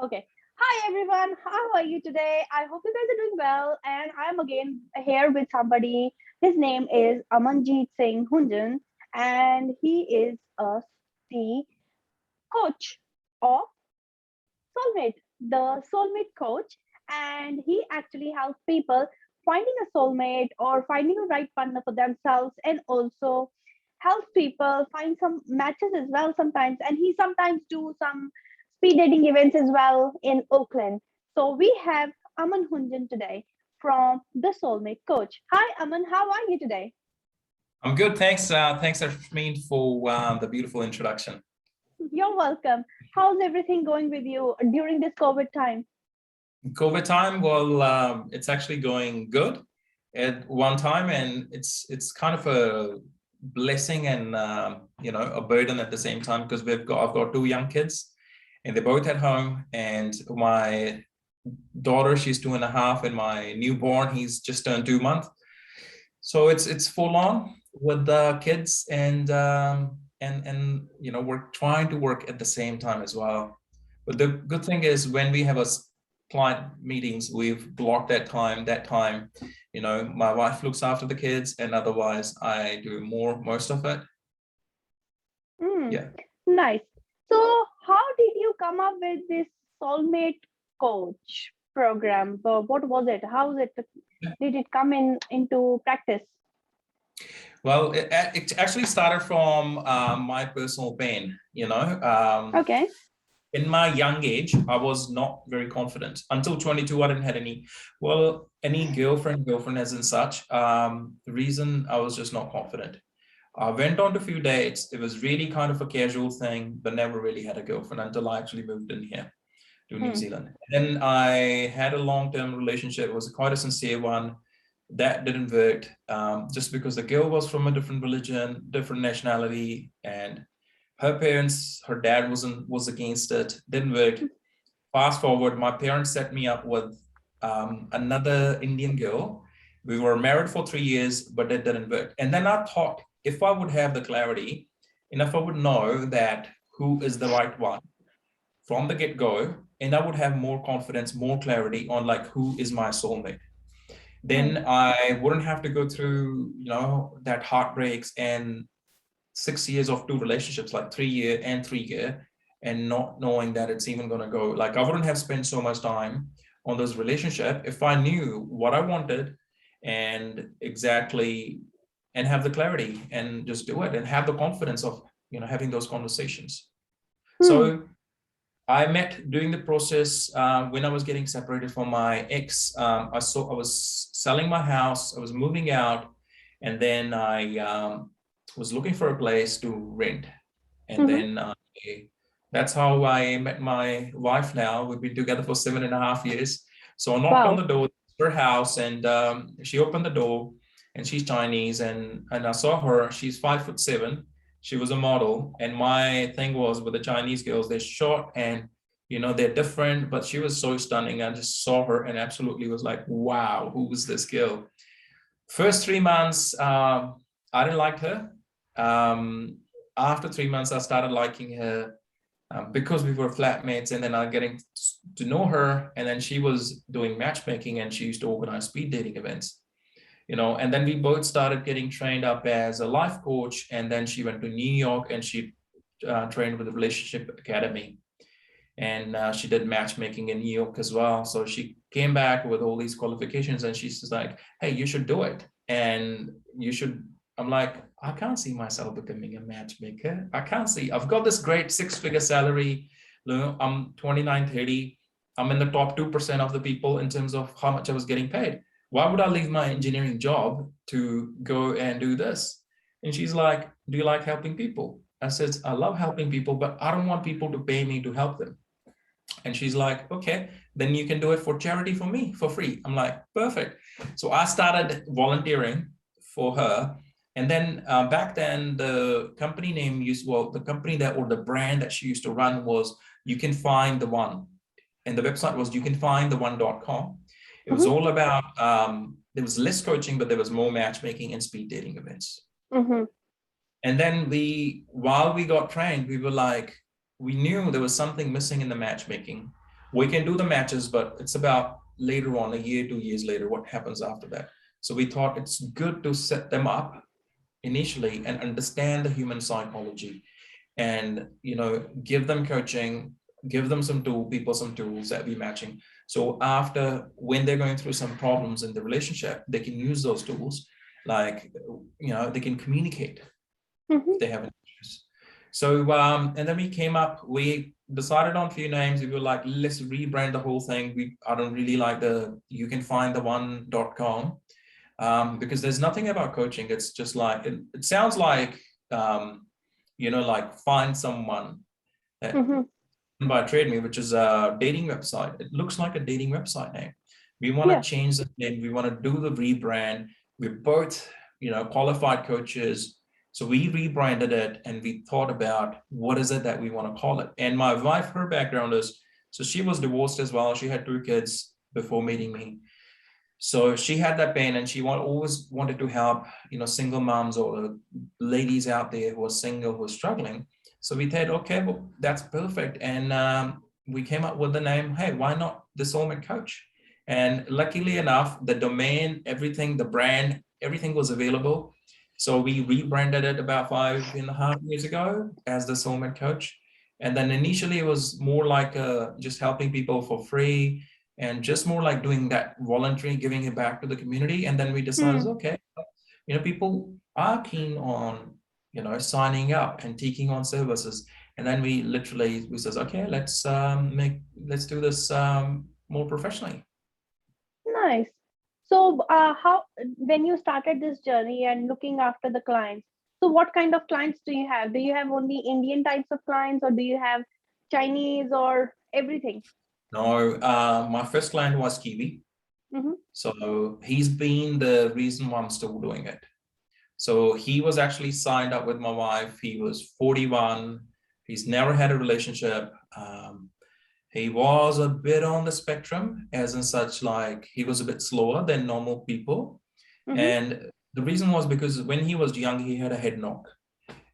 Okay. Hi everyone. How are you today? I hope you guys are doing well. And I'm again here with somebody. His name is Amanjeet Singh Hunjan, and he is the coach of Soulmate, the Soulmate Coach. And he actually helps people finding a soulmate or finding a right partner for themselves, and also helps people find some matches as well sometimes. And he sometimes do some speed dating events as well in Oakland. So we have Aman Hunjan today from the Soulmate Coach. Hi Aman, how are you today? I'm good, thanks. Thanks, Harshmeen, for the beautiful introduction. You're welcome. How's everything going with you during this COVID time? COVID time, well, it's actually going good at one time, and it's kind of a blessing and a burden at the same time because I've got two young kids, and they're both at home, and my daughter, she's 2.5, and my newborn, he's just turned 2 months. So it's full on with the kids, and we're trying to work at the same time as well. But the good thing is when we have a client meetings, we've blocked that time. My wife looks after the kids, and otherwise I do most of it. Hmm, Yeah. nice. So, how did you come up with this Soulmate Coach program? What was it? How did it come into practice? Well, it actually started from my personal pain. Okay. In my young age, I was not very confident. Until 22, I didn't have any girlfriend as in such. The reason I was just not confident. I went on to a few dates. It was really kind of a casual thing, but never really had a girlfriend until I actually moved in here to New Hmm. Zealand. Then I had a long-term relationship. It was quite a sincere one. That didn't work just because the girl was from a different religion, different nationality, and her parents, her dad was against it. Didn't work. Fast forward, my parents set me up with another Indian girl. We were married for 3 years, but it didn't work. And then I thought if I would have the clarity, and if I would know that who is the right one from the get-go, and I would have more confidence, more clarity on like who is my soulmate, Hmm. then I wouldn't have to go through, that heartbreaks and 6 years of two relationships, like 3 year and 3 year, and not knowing that it's even going to go. Like I wouldn't have spent so much time on this relationship if I knew what I wanted and exactly, and have the clarity and just do it and have the confidence of, having those conversations. Hmm. So I met during the process when I was getting separated from my ex. I was selling my house, I was moving out, and then I was looking for a place to rent. And Hmm. then that's how I met my wife now. We've been together for 7.5 years. So I knocked on Wow. the door, her house, and she opened the door, and she's Chinese, and I saw her. She's 5'7". She was a model, and my thing was with the Chinese girls, they're short and they're different, but she was so stunning. I just saw her and absolutely was like, wow, who was this girl? First 3 months, I didn't like her. Um, After 3 months, I started liking her because we were flatmates, and then I getting to know her, and then she was doing matchmaking, and she used to organize speed dating events. And then we both started getting trained up as a life coach, and then she went to New York and she trained with the Relationship Academy, and she did matchmaking in New York as well. So she came back with all these qualifications, and she's just like, hey, you should do it, and you should. I'm like, I can't see myself becoming a matchmaker. I can't see. I've got this great six-figure salary. I'm 29, 30. I'm in the top 2% of the people in terms of how much I was getting paid. Why would I leave my engineering job to go and do this? And she's like, do you like helping people? I said, I love helping people, but I don't want people to pay me to help them. And she's like, okay, then you can do it for charity for me for free. I'm like, perfect. So I started volunteering for her. And then back then, the company name the company that, or the brand that she used to run was You Can Find the One. And the website was youcanfindtheone.com. It was Hmm. all about, there was less coaching, but there was more matchmaking and speed dating events. Hmm. And then while we got trained, we were like, we knew there was something missing in the matchmaking. We can do the matches, but it's about later on, a year, 2 years later, what happens after that. So we thought it's good to set them up initially and understand the human psychology, and give them coaching, give them people some tools that we matching. So after, when they're going through some problems in the relationship, they can use those tools, like they can communicate if they have issues. So and then we decided on a few names. We were like, let's rebrand the whole thing. I don't really like the you can find the one.com, because there's nothing about coaching. It's just like it sounds like like find someone that by Trade Me, which is a dating website. It looks like a dating website name. We want to change the name. We want to do the rebrand. We're both, qualified coaches. So we rebranded it, and we thought about what is it that we want to call it. And my wife, her background is, so she was divorced as well. She had 2 kids before meeting me. So she had that pain, and she always wanted to help, single moms or ladies out there who are single, who are struggling. So we thought, okay, well, that's perfect. And we came up with the name, hey, why not the Soulmate Coach? And luckily enough, the domain, everything, the brand, everything was available. So we rebranded it about 5.5 years ago as the Soulmate Coach. And then initially it was more like just helping people for free, and just more like doing that voluntary, giving it back to the community. And then we decided, okay, people are keen on, signing up and taking on services. And then we says, okay, let's do this more professionally. Nice. So, how when you started this journey and looking after the clients, so what kind of clients do you have? Do you have only Indian types of clients, or do you have Chinese or everything? No, my first client was Kiwi. So he's been the reason why I'm still doing it. So he was actually signed up with my wife. He was 41. He's never had a relationship. He was a bit on the spectrum, as in such, like he was a bit slower than normal people. And the reason was because when he was young, he had a head knock,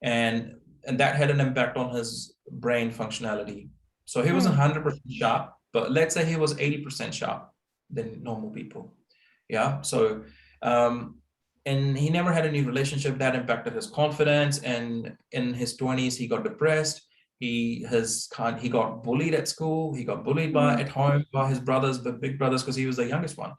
and that had an impact on his brain functionality. So he wasn't 100% sharp, but let's say he was 80% sharp than normal people. Yeah. So, and he never had any relationship that impacted his confidence. And in his 20s, he got depressed. He got bullied at school. He got bullied at home by his brothers, the big brothers, because he was the youngest one.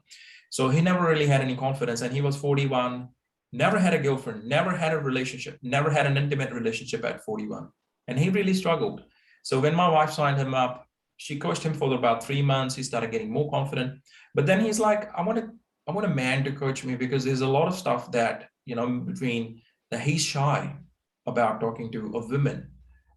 So he never really had any confidence. And he was 41, never had a girlfriend, never had a relationship, never had an intimate relationship at 41. And he really struggled. So when my wife signed him up, she coached him for about 3 months. He started getting more confident. But then he's like, I want a man to coach me, because there's a lot of stuff that, between that he's shy about talking to a woman.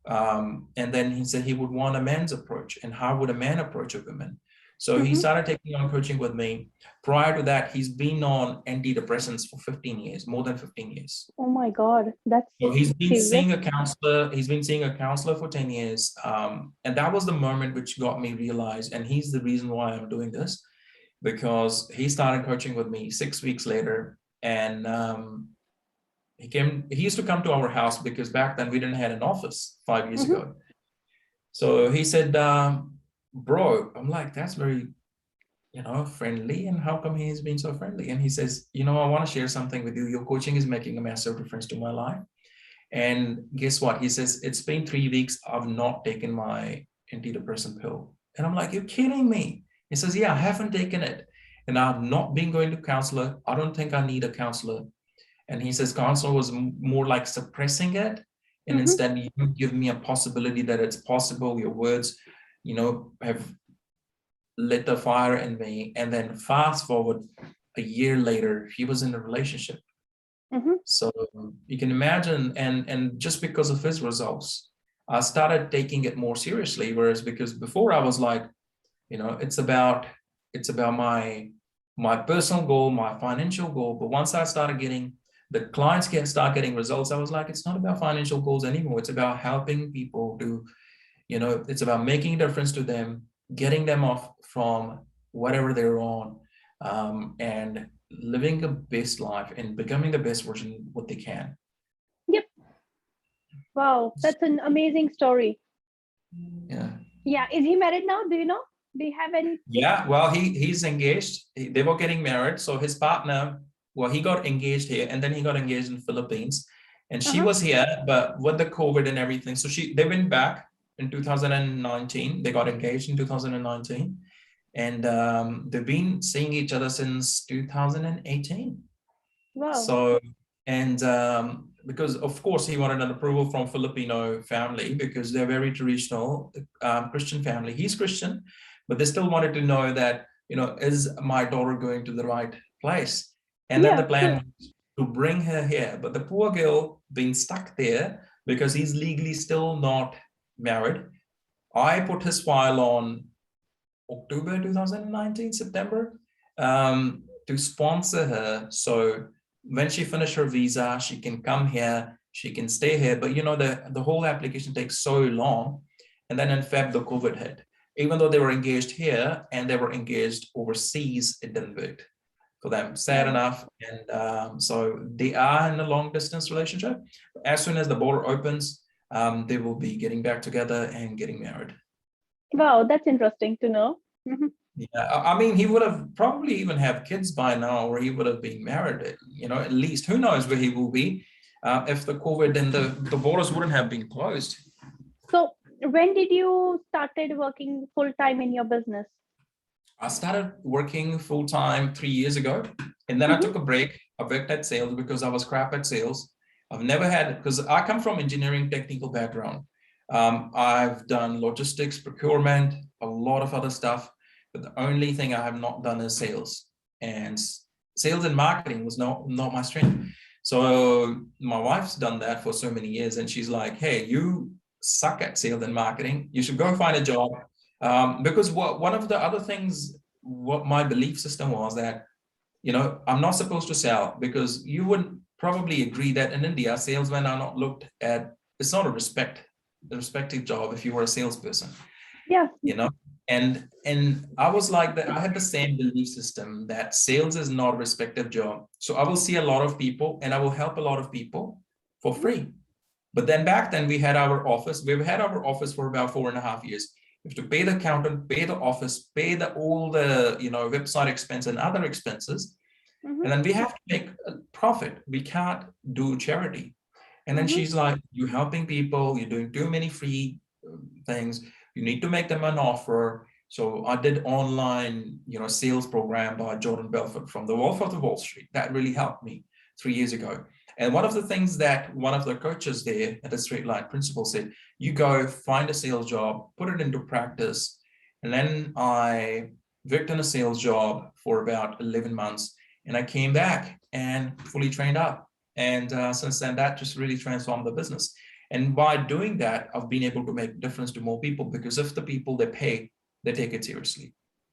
And then he said he would want a man's approach. And how would a man approach a woman? So he started taking on coaching with me. Prior to that, he's been on antidepressants for 15 years, more than 15 years. Oh my God, that's So he's been serious. seeing a counselor. He's been seeing a counselor for 10 years. And that was the moment which got me realized, and he's the reason why I'm doing this, because he started coaching with me 6 weeks later. And he used to come to our house, because back then we didn't have an office 5 years ago. So he said, bro, I'm like, that's very, friendly. And how come he's been so friendly? And he says, I want to share something with you. Your coaching is making a massive difference to my life. And guess what? He says, it's been 3 weeks. I've not taken my antidepressant pill. And I'm like, you're kidding me. He says, yeah, I haven't taken it. And I've not been going to counselor. I don't think I need a counselor. And he says, counselor was more like suppressing it. And instead, you give me a possibility that it's possible. Your words, have lit the fire in me. And then fast forward a year later, he was in a relationship. So you can imagine, and just because of his results, I started taking it more seriously. Whereas because before I was like, it's about my personal goal, my financial goal. But once I started getting the clients start getting results, I was like, it's not about financial goals anymore. It's about helping people do, it's about making a difference to them, getting them off from whatever they're on, and living a best life and becoming the best version what they can. Yep. Wow, that's an amazing story. Yeah. Yeah. Is he married now? Do you know? Do you have any tips? Yeah, well, he's engaged. They were getting married. So his partner, well, he got engaged here and then he got engaged in Philippines. And she Uh-huh. was here, but with the COVID and everything. So they went back in 2019. They got engaged in 2019. And they've been seeing each other since 2018. Wow. So, and because of course he wanted an approval from Filipino family because they're very traditional Christian family. He's Christian, but they still wanted to know that, is my daughter going to the right place? And then the Yeah, plan true. was to bring her here, but the poor girl being stuck there because he's legally still not married. I put his file on October 2019, September, to sponsor her. So when she finished her visa, she can come here, she can stay here. But the whole application takes so long. And then in Feb, the COVID hit. Even though they were engaged here and they were engaged overseas, it didn't work for them. Sad Wow. enough. And so they are in a long distance relationship. As soon as the border opens, they will be getting back together and getting married. Wow, that's interesting to know. Mhm. Yeah, I mean, he would have probably even have kids by now, or he would have been married. At least who knows where he will be if the COVID and the borders wouldn't have been closed. So, when did you started working full time in your business? I started working full time 3 years ago, and then I Mm-hmm. took a break. I worked at sales because I was crap at sales. I've never had because I come from engineering technical background. I've done logistics, procurement, a lot of other stuff, but the only thing I have not done is sales. And sales and marketing was not my strength. So my wife's done that for so many years, and she's like, "Hey, you suck at sales and marketing. You should go find a job." Because one of the other things, what my belief system was that, I'm not supposed to sell because you would probably agree that in India, salesmen are not looked at, it's not a respected job if you were a salesperson, Yeah. you know? And I was like that, I had the same belief system that sales is not a respected job. So I will see a lot of people and I will help a lot of people for free. But then back then we had our office. We've had our office for about 4.5 years. You have to pay the accountant, pay the office, pay all the website expense and other expenses, Mm-hmm. and then we have to make a profit. We can't do charity. And then Mm-hmm. she's like, "You're helping people. You're doing too many free things. You need to make them an offer." So I did online, sales program by Jordan Belfort from the Wolf of Wall Street. That really helped me 3 years ago. And one of the things that one of the coaches there at the Straight Line Principle said, you go find a sales job, put it into practice. And then I worked in a sales job for about 11 months and I came back and fully trained up. And since then, that just really transformed the business. And by doing that, I've been able to make a difference to more people because if the people they pay, they take it seriously.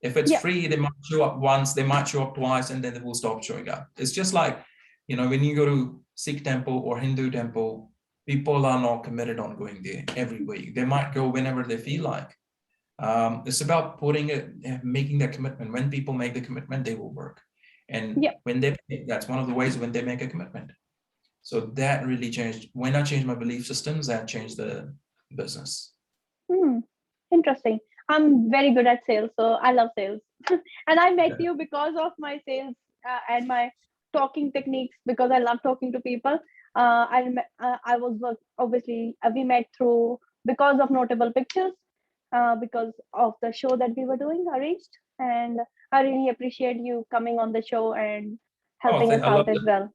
If it's Yeah. free, they might show up once, they might show up twice, and then they will stop showing up. It's just like, when you go to Sikh temple or Hindu temple, people are not committed on going there every week. They might go whenever they feel like. It's about making that commitment. When people make the commitment, they will work. And Yeah. that's one of the ways when they make a commitment. So that really changed. When I changed my belief systems, that changed the business. Hmm. Interesting. I'm very good at sales, so I love sales. And I met Yeah. you because of my sales and my talking techniques because I love talking to people. I was obviously we met through because of notable pictures, because of the show that we were doing arranged, and I really appreciate you coming on the show and Oh, helping us I out love as it. well.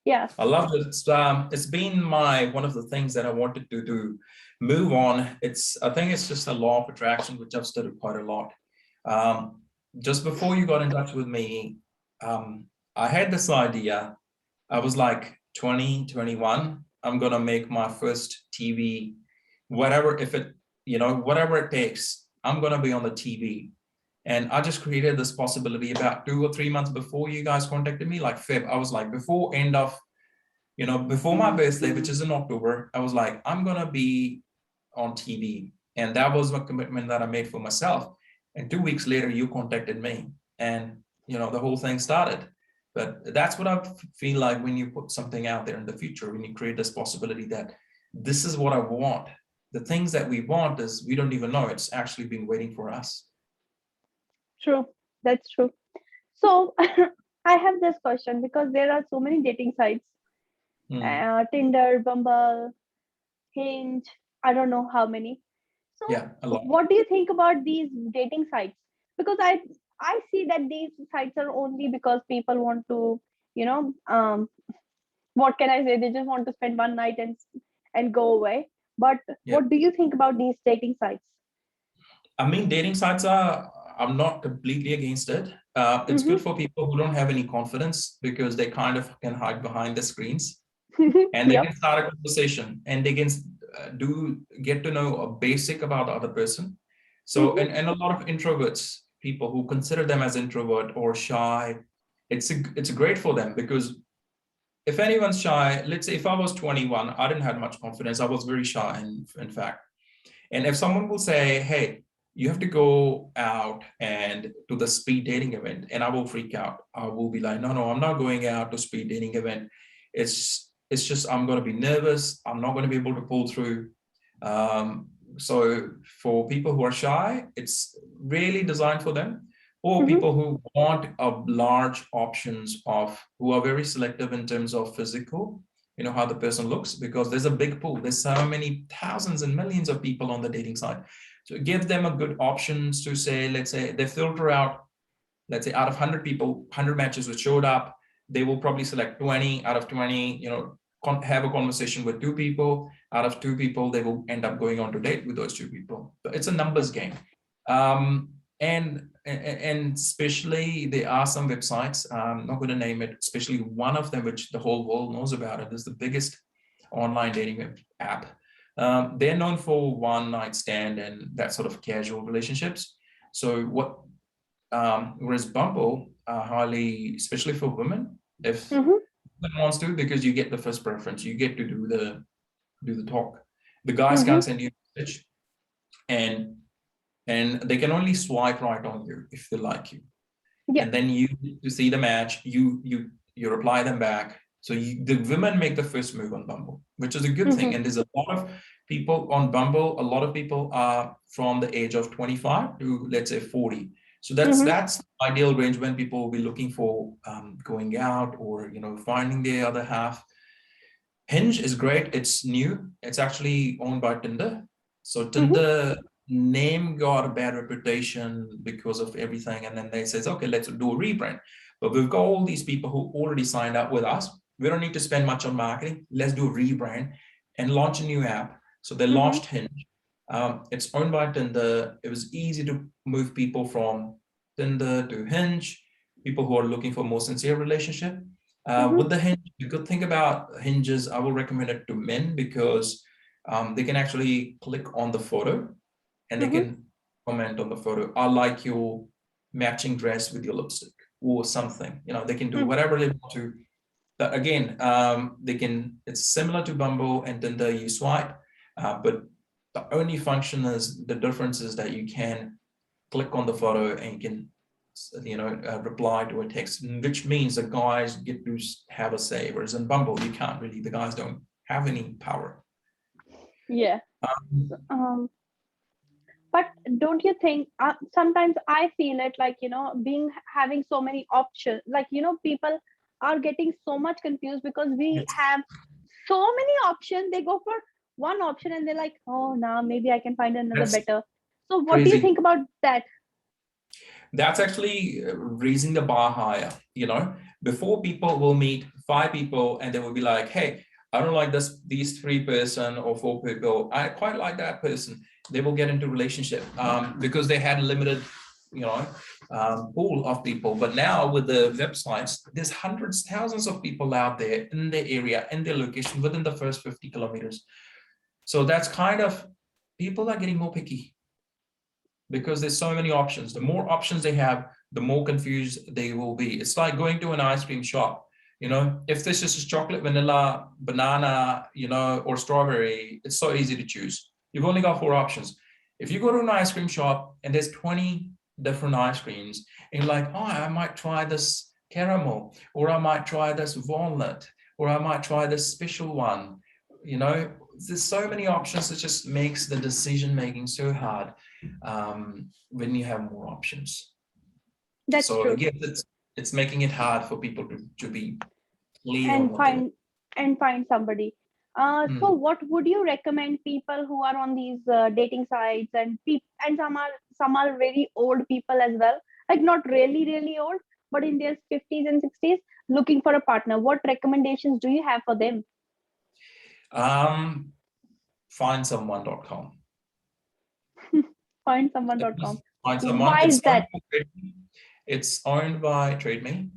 Yes. I loved it. It's been one of the things that I wanted to move on. I think it's just a law of attraction, which I've studied quite a lot. Just before you got in touch with me, I had this idea. I was like 20, 21. I'm gonna make my first TV, whatever, whatever it takes. I'm gonna be on the TV. And I just created this possibility about 2 or 3 months before you guys contacted me, like Feb. I was like, before my birthday, which is in October, I was like, I'm gonna be on TV. And that was a commitment that I made for myself. And 2 weeks later, you contacted me and the whole thing started. But that's what I feel like when you put something out there in the future, when you create this possibility that this is what I want. The things that we want is we don't even know it's actually been waiting for us. True. That's true. So I have this question because there are so many dating sites, Hmm. Tinder, Bumble, Hinge, I don't know how many. So Yeah, a lot. what do you think about these dating sites? Because I see that these sites are only because people want to, you know, what can I say? They just want to spend one night and go away. But Yeah. what do you think about these dating sites? I mean, dating sites are, I'm not completely against it. It's Mm-hmm. good for people who don't have any confidence because they kind of can hide behind the screens and they Yep. can start a conversation and they can do get to know a basic about the other person. So, Mm-hmm. and a lot of introverts, people who consider them as introvert or shy, it's great for them because if anyone's shy, let's say if I was 21, I didn't have much confidence. I was very shy, in fact. And if someone will say, hey, you have to go out and to the speed dating event, and I will freak out. I will be like, no, I'm not going out to speed dating event. It's just I'm going to be nervous. I'm not going to be able to pull through. So for people who are shy, it's really designed for them. Or Mm-hmm. people who want a large options of who are very selective in terms of physical, how the person looks, because there's a big pool. There's so many thousands and millions of people on the dating site. So give them a good options to say, let's say they filter out, let's say out of 100 people, 100 matches which showed up, they will probably select 20 out of 20, have a conversation with two people. Out of two people, they will end up going on to date with those two people. So it's a numbers game. And especially there are some websites, I'm not going to name it, especially one of them which the whole world knows about. It is the biggest online dating app. They're known for one night stand and that sort of casual relationships. So whereas Bumble highly, especially for women, if Mm-hmm. someone wants to, because you get the first preference, you get to do the talk. The guys Mm-hmm. can't send you a message, and they can only swipe right on you if they like you, Yep. and then you to see the match, you reply them back. So the women make the first move on Bumble, which is a good thing. Mm-hmm. And there's a lot of people on Bumble. A lot of people are from the age of 25 to let's say 40. So that's Mm-hmm. that's ideal range when people will be looking for going out or finding their other half. Hinge is great. It's new. It's actually owned by Tinder. So Mm-hmm. Tinder name got a bad reputation because of everything. And then they says, okay, let's do a rebrand. But we've got all these people who already signed up with us. We don't need to spend much on marketing. Let's do a rebrand and launch a new app. So they Mm-hmm. launched Hinge. It's owned by Tinder. It was easy to move people from Tinder to Hinge, people who are looking for a more sincere relationship. Mm-hmm. With the hinge, the good thing about hinges, I will recommend it to men because they can actually click on the photo and they Mm-hmm. can comment on the photo. I like your matching dress with your lipstick or something. They can do whatever they want to. But again, they can. It's similar to Bumble and Tinder. You swipe, but the only function is the difference is that you can click on the photo and you can reply to a text, which means the guys get to have a say, whereas in Bumble you can't really, the guys don't have any power. Yeah. um, Um, but don't you think sometimes I feel it like being having so many options, like people are getting so much confused because we it's have so many options. They go for one option and they're like, oh, now maybe I can find another that's better. So what do you crazy. think about that? That's actually raising the bar higher. Before, people will meet five people and they will be like, hey, I don't like these three person or four people, I quite like that person. They will get into relationship because they had limited you know pool of people. But now with the websites, there's hundreds, thousands of people out there in their area, in their location, within the first 50 kilometers. So that's kind of, people are getting more picky because there's so many options. The more options they have, the more confused they will be. It's like going to an ice cream shop. If this is chocolate, vanilla, banana, or strawberry, it's so easy to choose. You've only got four options. If you go to an ice cream shop and there's 20 different ice creams, and you're like, oh, I might try this caramel, or I might try this walnut, or I might try this special one. There's so many options. It just makes the decision making so hard when you have more options. That's So true. again, it's making it hard for people to be clear on And what they want. find somebody. So Hmm. what would you recommend people who are on these dating sites, and and some are very old people as well, like not really old, but in their 50s and 60s, looking for a partner? What recommendations do you have for them? Um, findsomeone.com. Findsomeone.com. Find someone. Why is that? It's owned by TradeMe.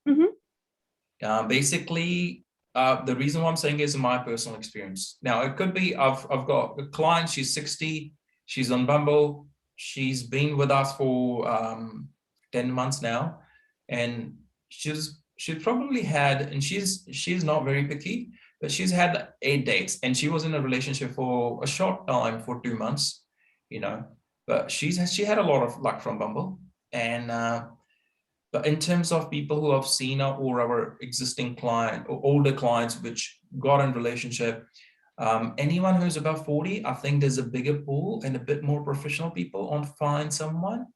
Mm-hmm, Basically, the reason why I'm saying is my personal experience. Now, it could be I've got a client. She's 60. She's on Bumble. She's been with us for 10 months now, and she's probably had, and she's not very picky, but she's had 8 dates, and she was in a relationship for a short time, for 2 months, you know. But she had a lot of luck from Bumble, and but in terms of people who have seen or our existing client or older clients which got in relationship, anyone who's above 40, I think there's a bigger pool and a bit more professional people on Find Someone.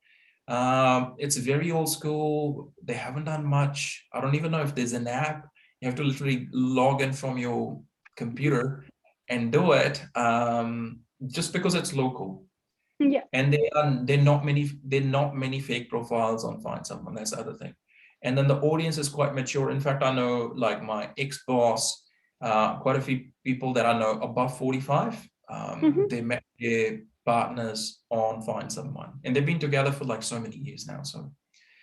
It's very old school. They haven't done much. I don't even know if there's an app. You have to literally log in from your computer and do it, just because it's local. yeah. And they're not many fake profiles on Find Someone. That's the other thing. And then the audience is quite mature. In fact, I know, like, my ex-boss, quite a few people that I know above 45, Mm-hmm. they met their partners on Find Someone, and they've been together for like so many years now. So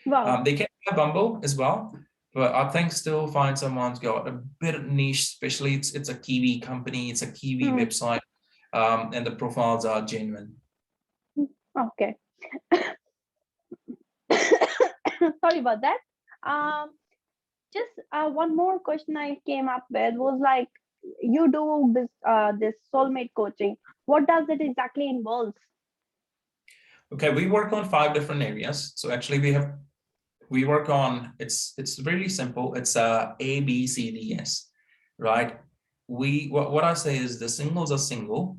Wow. they can have Bumble as well, but I think still Find Someone's got a bit of niche, especially it's a Kiwi company, it's a Kiwi Mm, website, and the profiles are genuine. okay. Sorry about that. Um, just one more question I came up with was like, you do this soulmate coaching. What does it exactly involves? Okay, we work on 5 different areas. So actually we work on, it's really simple. It's ABCDS, right? What I say is the singles are single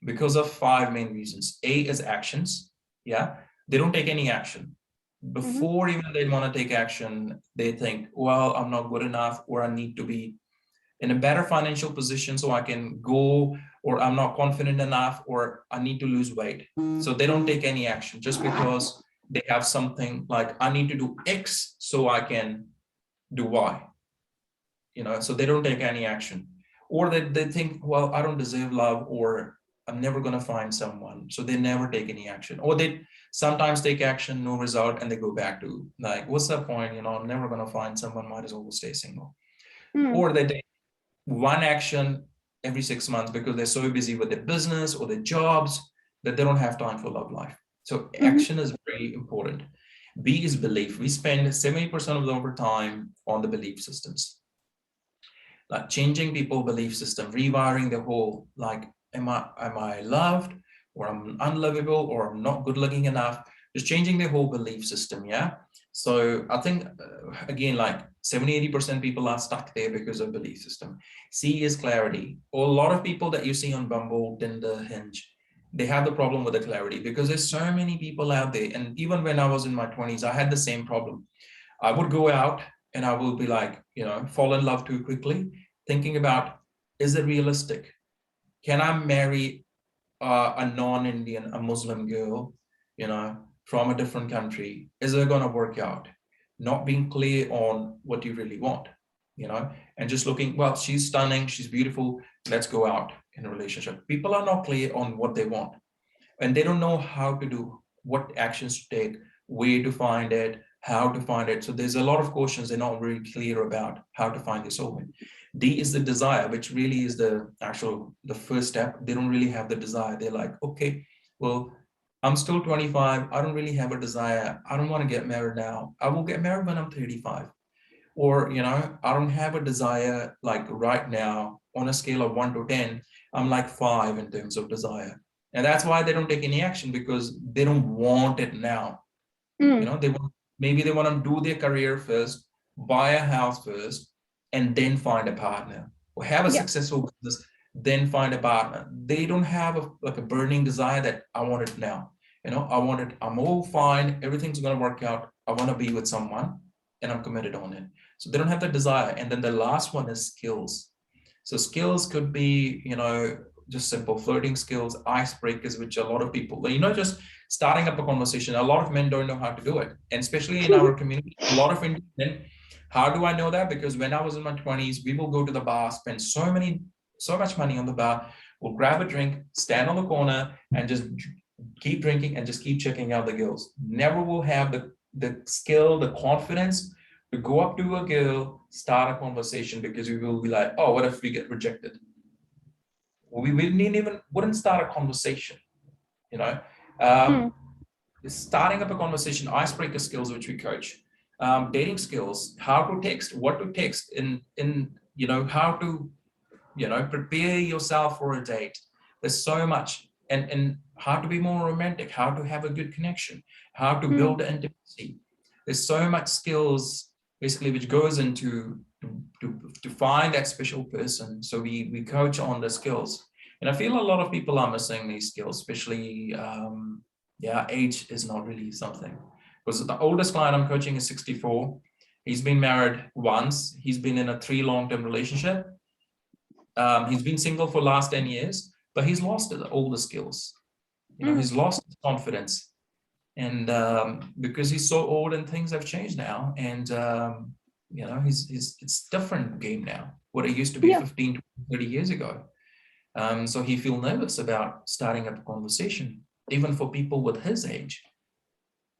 because of 5 main reasons. A is actions. Yeah, they don't take any action. Mm-hmm, Before even they want to take action, they think, well, I'm not good enough, or I need to be in a better financial position so I can go, or I'm not confident enough, or I need to lose weight. So they don't take any action just because they have something like, I need to do X so I can do Y, so they don't take any action. Or they think, well, I don't deserve love, or I'm never going to find someone. So they never take any action. Or they sometimes take action, no result, and they go back to like, what's the point? I'm never going to find someone, might as well stay single. mm, Or they take one action every 6 months because they're so busy with their business or their jobs that they don't have time for love life. So mm-hmm, action is very important. B is belief. We spend 70% of our time on the belief systems, like changing people belief system, rewiring the whole, like, am I loved, or I'm unlovable, or I'm not good looking enough, just changing the whole belief system. Yeah. So I think, again, like 70-80% people are stuck there because of belief system. C is clarity. A lot of people that you see on Bumble, Tinder, Hinge, they have the problem with the clarity because there's so many people out there. And even when I was in my 20s, I had the same problem. I would go out and I will be like, fall in love too quickly, thinking about, is it realistic? Can I marry a non-Indian, a Muslim girl, from a different country? Is it going to work out? Not being clear on what you really want, and just looking, well, she's stunning, she's beautiful, let's go out in a relationship. People are not clear on what they want, and they don't know how to do, what actions to take, where to find it, how to find it. So there's a lot of questions they're not really clear about how to find their soulmate. D is the desire, which really is the first step. They don't really have the desire. They're like, okay, well, I'm still 25. I don't really have a desire. I don't want to get married now. I will get married when I'm 35. Or, I don't have a desire like right now. On a scale of 1 to 10, I'm like 5 in terms of desire. And that's why they don't take any action, because they don't want it now. mm, Maybe they want to do their career first, buy a house first, and then find a partner, or have a yeah. successful business, then find a partner. They don't have like a burning desire that I want it now. I'm all fine, everything's going to work out, I want to be with someone, and I'm committed on it. So they don't have the desire. And then the last one is skills. So skills could be, just simple flirting skills, icebreakers, which a lot of people, just starting up a conversation. A lot of men don't know how to do it. And especially in our community, a lot of Indian men, how do I know that? Because when I was in my 20s, we will go to the bar, spend so much money on the bar, we'll grab a drink, stand on the corner, and just keep drinking and just keep checking out the girls. Never will have the skill, the confidence to go up to a girl, start a conversation, because we will be like, oh, what if we get rejected? We wouldn't start a conversation, you know. Um, Starting up a conversation, icebreaker skills, which we coach, dating skills, how to text, what to text, how to, prepare yourself for a date. There's so much, and how to be more romantic, how to have a good connection, how to build intimacy. There's so much skills basically which goes into to find that special person. So we coach on the skills, and I feel a lot of people are missing these skills, especially age is not really something. Because the oldest client I'm coaching is 64. He's been married once. He's been in a 3 long-term relationship. He's been single for the last 10 years, but he's lost all the skills. He's lost his confidence. And because he's so old and things have changed now, and it's different game now, what it used to be 15 to 30 years ago. So he feels nervous about starting up a conversation, even for people with his age,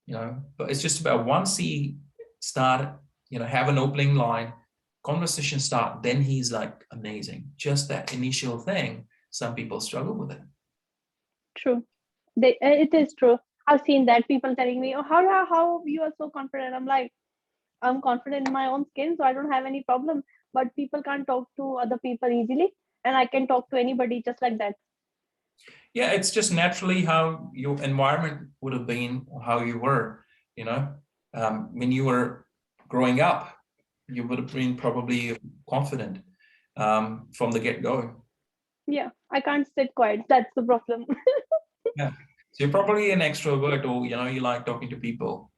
but it's just about once he start, have an opening line, conversation start, then he's like amazing. Just that initial thing, some people struggle with it. True. It is true. I've seen that people telling me, oh, how you are so confident. I'm like, I'm confident in my own skin, so I don't have any problem. But people can't talk to other people easily, and I can talk to anybody just like that. Yeah, it's just naturally how your environment would have been, how you were, when you were growing up, you would have been probably confident from the get-go. Yeah, I can't sit quiet. That's the problem. Yeah, so you're probably an extrovert, or you like talking to people.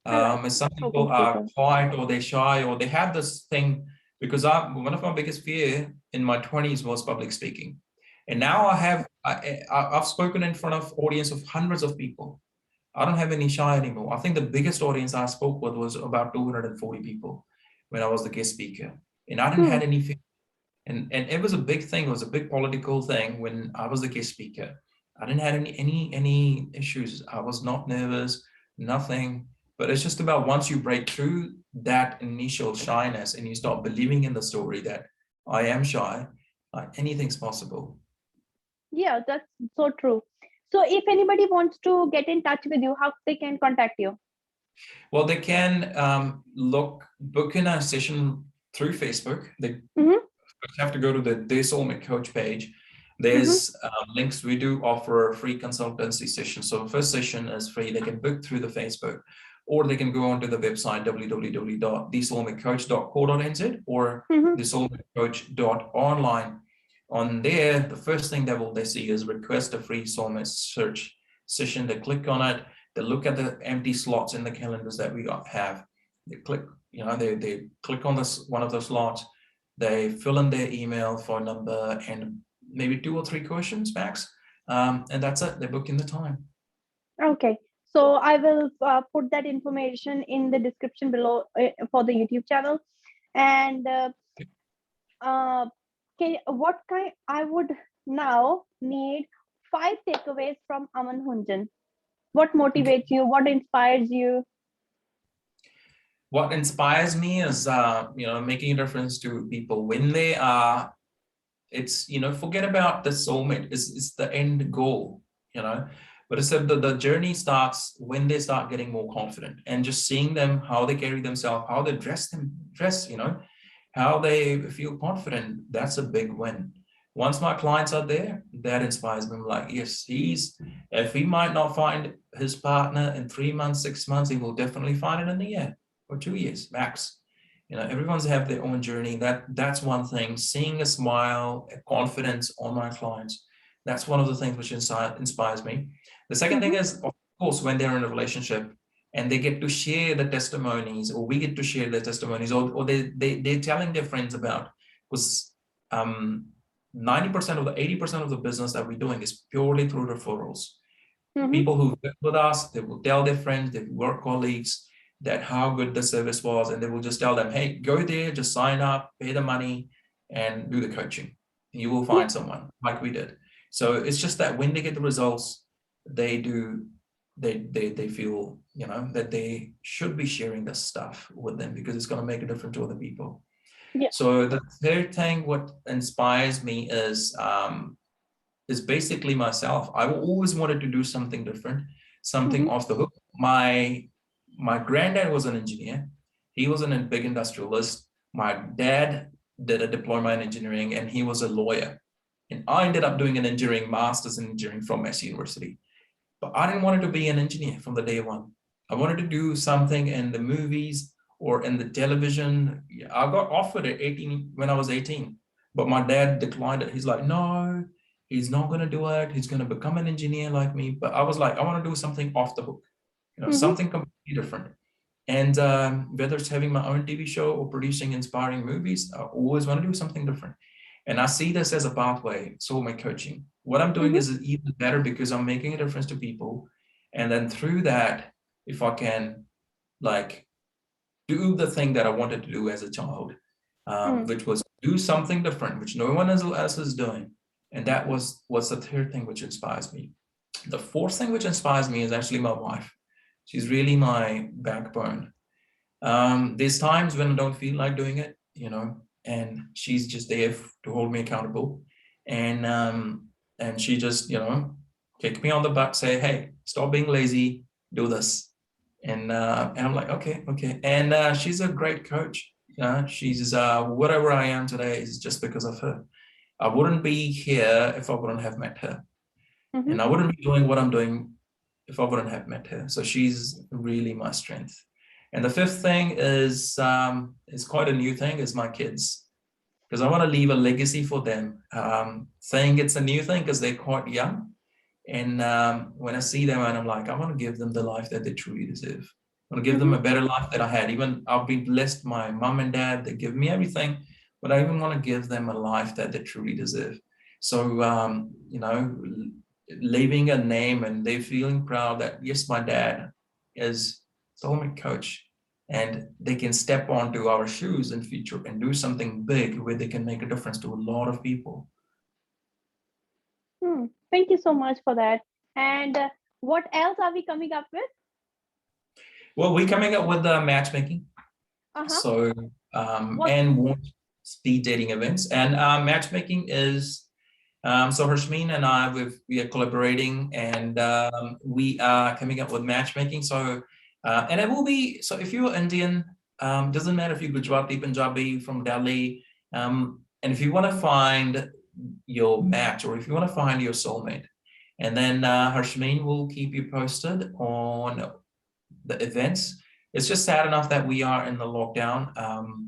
And some people are quiet, or they're shy, or they have this thing. Because one of my biggest fear in my 20s was public speaking, and now I've spoken in front of audience of hundreds of people. I don't have any shy anymore. I think the biggest audience I spoke with was about 240 people when I was the guest speaker, and I didn't have any fear. And it was a big thing. It was a big political thing when I was the guest speaker. I didn't have any issues. I was not nervous, nothing. But it's just about once you break through that initial shyness and you start believing in the story that I am shy, anything's possible. Yeah, that's so true. So if anybody wants to get in touch with you, how they can contact you? Well, they can book in a session through Facebook. They have to go to the Soulmate Coach page. There's links. We do offer a free consultancy session. So the first session is free. They can book through the Facebook, or they can go onto the website www.thesoulmatecoach.co.nz or thesoulmatecoach.online. On there, the first thing they see is request a free soulmate search session. They click on it. They look at the empty slots in the calendars that we have. They click, they click on this one of those slots. They fill in their email, phone number, and maybe 2 or 3 questions max. And that's it. They book in the time. Okay. So I will put that information in the description below for the YouTube channel. And what kind I would now need 5 takeaways from Aman Hunjan. What motivates you? What inspires you? What inspires me is, making a difference to people when they are. It's, forget about the soulmate. It's the end goal, But it's the journey starts when they start getting more confident, and just seeing them, how they carry themselves, how they dress, how they feel confident. That's a big win. Once my clients are there, that inspires me. I'm like, yes, if he might not find his partner in 3 months, 6 months, he will definitely find it in a year or 2 years max. Everyone's have their own journey. That's one thing. Seeing a smile, a confidence on my clients, that's one of the things which inspires me. The second thing is, of course, when they're in a relationship and they get to share the testimonies, or we get to share the testimonies, or they're telling their friends about, because 90% of the 80% of the business that we're doing is purely through referrals. People who work with us, they will tell their friends, their work colleagues, that how good the service was, and they will just tell them, hey, go there, just sign up, pay the money, and do the coaching. You will Yeah. find someone like we did. So it's just that when they get the results, they feel, you know, that they should be sharing this stuff with them, because it's going to make a difference to other people. Yeah. So the third thing, what inspires me is basically myself. I always wanted to do something different, something off the hook. My granddad was an engineer. He was a big industrialist. My dad did a diploma in engineering, and he was a lawyer. And I ended up doing an engineering master's in engineering from Massey University. But I didn't want to be an engineer from the day one. I wanted to do something in the movies or in the television. I got offered at 18 when I was 18, but my dad declined it. He's like, no, he's not going to do it. He's going to become an engineer like me. But I was like, I want to do something off the hook, you know, something completely different. And whether it's having my own TV show or producing inspiring movies, I always want to do something different. And I see this as a pathway, soulmate coaching. What I'm doing is even better because I'm making a difference to people. And then through that, if I can like do the thing that I wanted to do as a child, which was do something different, which no one else is doing. And that was what's the third thing which inspires me. The fourth thing which inspires me is actually my wife. She's really my backbone. There's times when I don't feel like doing it, you know, and she's just there to hold me accountable. And she just, you know, kick me on the butt, say, hey, stop being lazy, do this. And I'm like, okay. And she's a great coach. She's whatever I am today is just because of her. I wouldn't be here if I wouldn't have met her. And I wouldn't be doing what I'm doing if I wouldn't have met her. So she's really my strength. And the fifth thing is quite a new thing, is my kids, because I want to leave a legacy for them. Saying it's a new thing because they're quite young. And when I see them, and I'm like, I want to give them the life that they truly deserve. I want to give them a better life that I had. Even I've been blessed, my mom and dad, they give me everything, but I even want to give them a life that they truly deserve. So, you know, leaving a name and they feeling proud that, yes, my dad is Soulmate Coach, and they can step onto our shoes in future and do something big where they can make a difference to a lot of people. Thank you so much for that. And what else are we coming up with? Well, we're coming up with matchmaking. So, and speed dating events. And matchmaking is, so Harshmeen and I, we are collaborating, and we are coming up with matchmaking. So, and it will be, so if you're Indian, doesn't matter if you're Gujarati, Punjabi, from Delhi, and if you want to find your match, or if you want to find your soulmate, and then Harshmeen will keep you posted on the events. It's just sad enough that we are in the lockdown.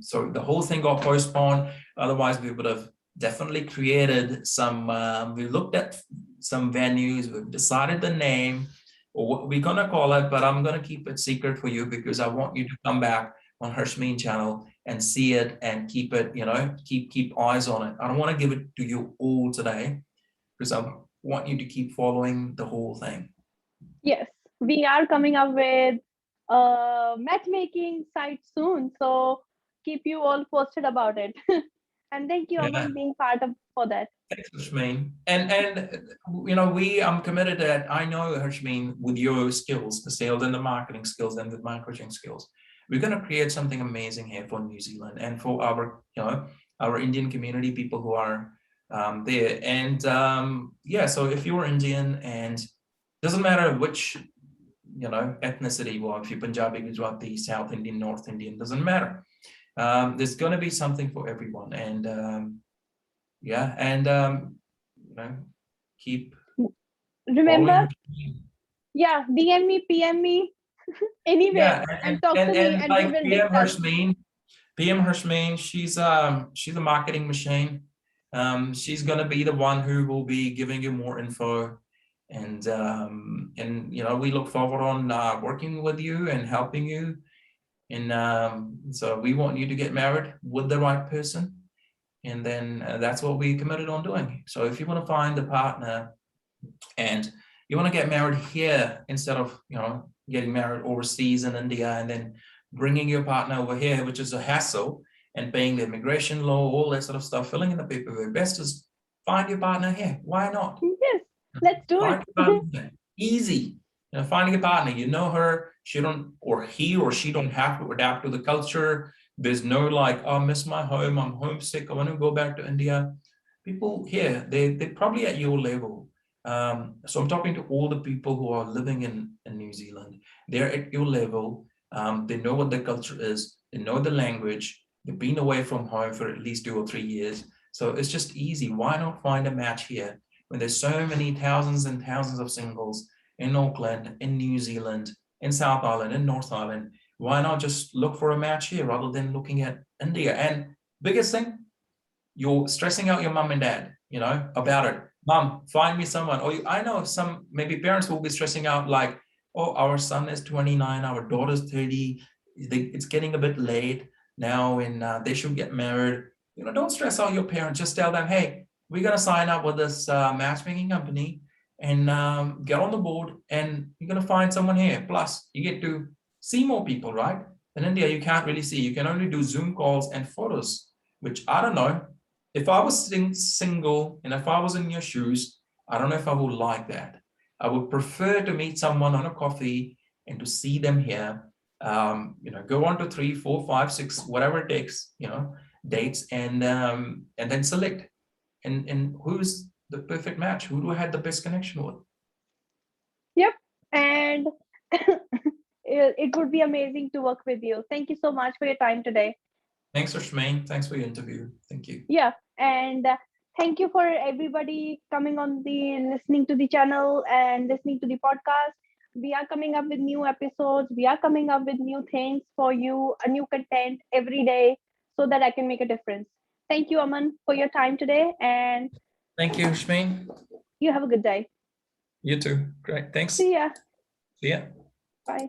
So the whole thing got postponed. Otherwise, we would have definitely created some, we looked at some venues, we've decided the name, or what we're gonna call it, but I'm gonna keep it secret for you because I want you to come back on Harshmeen channel and see it and keep it, you know, keep eyes on it. I don't want to give it to you all today because I want you to keep following the whole thing. Yes, we are coming up with a matchmaking site soon, so keep you all posted about it. And thank you, Aman, being part of for that. Thanks, Harshmeen. And you know, I'm committed that I know, Harshmeen, with your skills, the sales and the marketing skills and the marketing skills, we're going to create something amazing here for New Zealand and for our, you know, our Indian community, people who are there. And yeah, so if you're Indian, and doesn't matter which, you know, ethnicity you are, if you're Punjabi, Gujarati, South Indian, North Indian, doesn't matter. There's going to be something for everyone. And yeah, and you know, keep remember, yeah, DM me, PM me, anywhere, and talk to me, and like we will PM discuss. Harshmeen, she's a marketing machine. She's gonna be the one who will be giving you more info. and you know, we look forward on working with you and helping you. And so we want you to get married with the right person. And then that's what we committed on doing. So if you want to find a partner and you want to get married here instead of, you know, getting married overseas in India and then bringing your partner over here, which is a hassle, and paying the immigration law, all that sort of stuff, filling in the paperwork, best is find your partner here. Why not? Yes, let's do Find it. your partner here. Easy. You know, finding a partner, you know her, she don't, or he or she don't have to adapt to the culture. There's no like, oh, I miss my home, I'm homesick, I want to go back to India. People here, they're probably at your level. So I'm talking to all the people who are living in New Zealand. They're at your level. They know what the culture is. They know the language. They've been away from home for at least 2 or 3 years. So it's just easy. Why not find a match here when there's so many thousands and thousands of singles in Auckland, in New Zealand, in South Island, in North Island? Why not just look for a match here rather than looking at India? And biggest thing, you're stressing out your mom and dad, you know, about it. Mom, find me someone. Or I know some maybe parents will be stressing out like, oh, our son is 29, our daughter's 30. It's getting a bit late now, and they should get married. You know, don't stress out your parents. Just tell them, hey, we're gonna sign up with this matchmaking company and get on the board, and you're gonna find someone here. Plus, you get to see more people, right? In India, you can't really see. You can only do Zoom calls and photos, which I don't know. If I was sitting single and if I was in your shoes, I don't know if I would like that. I would prefer to meet someone on a coffee and to see them here. You know, go on to 3, 4, 5, 6, whatever it takes, you know, dates, and then select. And who's the perfect match? Who do I have the best connection with? Yep. And it would be amazing to work with you. Thank you so much for your time today. Thanks, Harshmeen. Thanks for your interview. Thank you. Yeah. And thank you for everybody coming on the listening to the channel and listening to the podcast. We are coming up with new episodes. We are coming up with new things for you, a new content every day so that I can make a difference. Thank you, Aman, for your time today. And Thank you, Harshmeen. you have a good day. You too. Great. Thanks. See ya. See ya. Bye.